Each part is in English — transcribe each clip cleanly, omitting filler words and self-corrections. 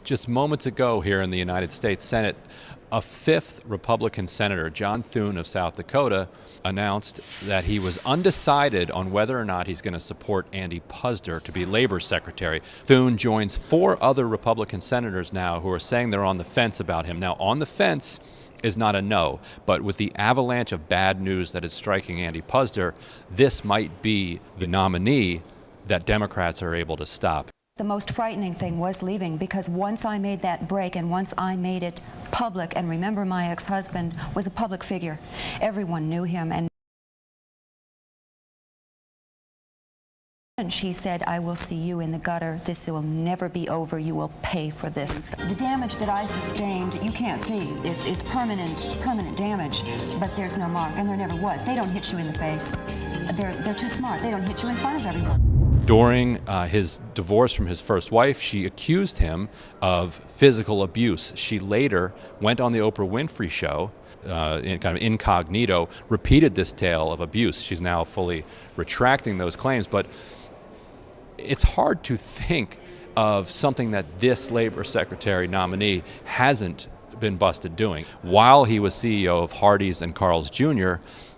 Just moments ago here in the United States Senate, a fifth Republican senator, John Thune of South Dakota, announced that he was undecided on whether or not he's going to support Andy Puzder to be Labor Secretary. Thune joins four other Republican senators now who are saying they're on the fence about him. Now, on the fence is not a no, but with the avalanche of bad news that is striking Andy Puzder, this might be the nominee that Democrats are able to stop. The most frightening thing was leaving, because once I made that break and once I made it public, and remember, my ex-husband was a public figure. Everyone knew him, and she said, "I will see you in the gutter. This will never be over. You will pay for this." The damage that I sustained, you can't see. It's permanent damage, but there's no mark, and there never was. They don't hit you in the face. They're too smart. They don't hit you in front of everyone. During his divorce from his first wife, she accused him of physical abuse. She later went on the Oprah Winfrey Show, in kind of incognito, repeated this tale of abuse. She's now fully retracting those claims, but it's hard to think of something that this Labor Secretary nominee hasn't been busted doing. While he was CEO of Hardee's and Carl's Jr.,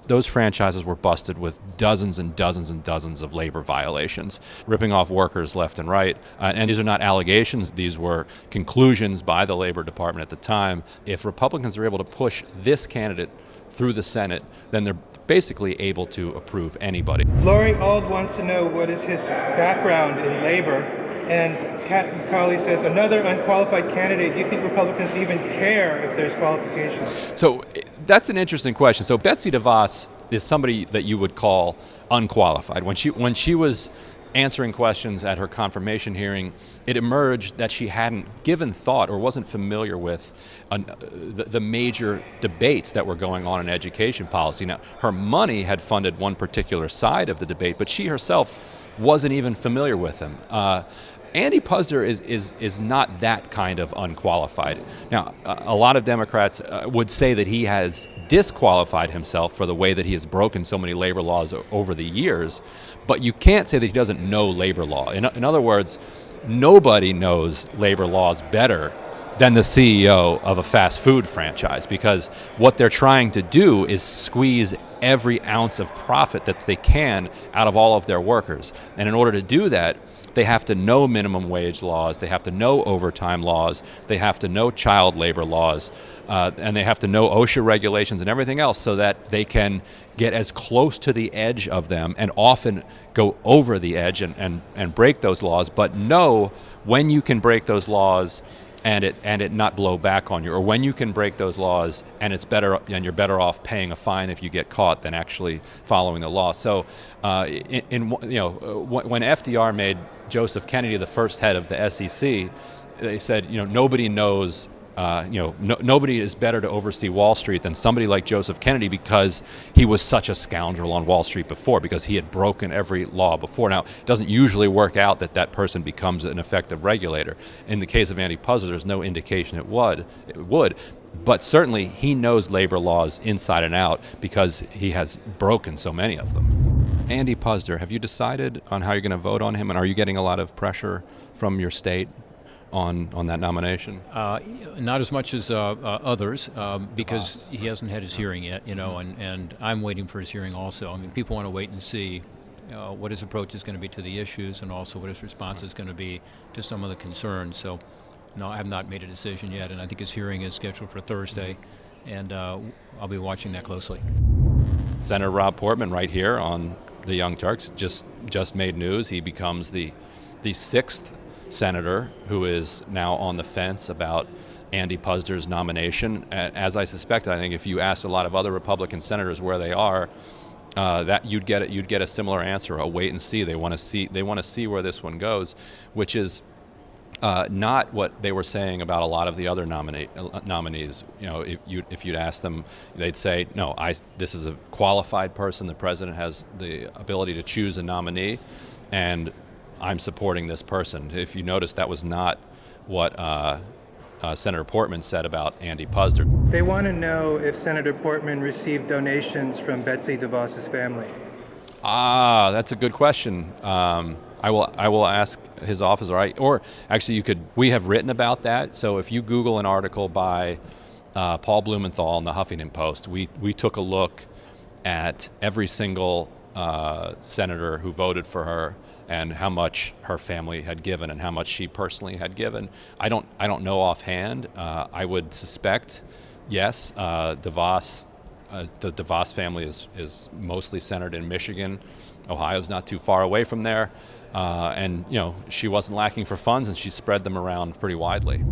those franchises were busted with dozens and dozens and dozens of labor violations, ripping off workers left and right. And these are not allegations, these were conclusions by the Labor Department at the time. If Republicans are able to push this candidate through the Senate, then they're basically able to approve anybody. Lori Auld wants to know what is his background in labor. And Kat McCauley says, another unqualified candidate, do you think Republicans even care if there's qualifications? So that's an interesting question. So Betsy DeVos is somebody that you would call unqualified. When she was answering questions at her confirmation hearing, it emerged that she hadn't given thought or wasn't familiar with the major debates that were going on in education policy. Now, her money had funded one particular side of the debate, but she herself wasn't even familiar with them. Andy Puzder is not that kind of unqualified. Now, a lot of Democrats would say that he has disqualified himself for the way that he has broken so many labor laws over the years, but you can't say that he doesn't know labor law. In other words, nobody knows labor laws better than the CEO of a fast food franchise, because what they're trying to do is squeeze every ounce of profit that they can out of all of their workers. And in order to do that, they have to know minimum wage laws, they have to know overtime laws, they have to know child labor laws, and they have to know OSHA regulations and everything else, so that they can get as close to the edge of them and often go over the edge and break those laws, but know when you can break those laws and it not blow back on you, or when you can break those laws and you're better off paying a fine if you get caught than actually following the law. So, when FDR made Joseph Kennedy the first head of the SEC, they said, nobody knows. Nobody is better to oversee Wall Street than somebody like Joseph Kennedy, because he was such a scoundrel on Wall Street before, because he had broken every law before. Now, it doesn't usually work out that person becomes an effective regulator. In the case of Andy Puzder, there's no indication it would, but certainly he knows labor laws inside and out, because he has broken so many of them. Andy Puzder, have you decided on how you're going to vote on him, and are you getting a lot of pressure from your state on that nomination? Not as much as others, because he hasn't had his hearing yet, and I'm waiting for his hearing also. I mean, people want to wait and see what his approach is going to be to the issues, and also what his response is going to be to some of the concerns. So, no, I have not made a decision yet, and I think his hearing is scheduled for Thursday, and I'll be watching that closely. Senator Rob Portman, right here on the Young Turks, just made news. He becomes the sixth senator who is now on the fence about Andy Puzder's nomination. As I suspected, I think if you asked a lot of other Republican senators where they are, that you'd get a similar answer, a wait and see. They want to see where this one goes, which is not what they were saying about a lot of the other nominees. If you'd ask them, they'd say, no, this is a qualified person. The president has the ability to choose a nominee, and I'm supporting this person. If you notice, that was not what Senator Portman said about Andy Puzder. They want to know if Senator Portman received donations from Betsy DeVos's family. That's a good question. I will ask his office, or actually we have written about that. So if you Google an article by Paul Blumenthal in the Huffington Post, we took a look at every single senator who voted for her and how much her family had given and how much she personally had given. I don't know offhand. I would suspect, yes, DeVos. The DeVos family is mostly centered in Michigan. Ohio's not too far away from there. And she wasn't lacking for funds, and she spread them around pretty widely.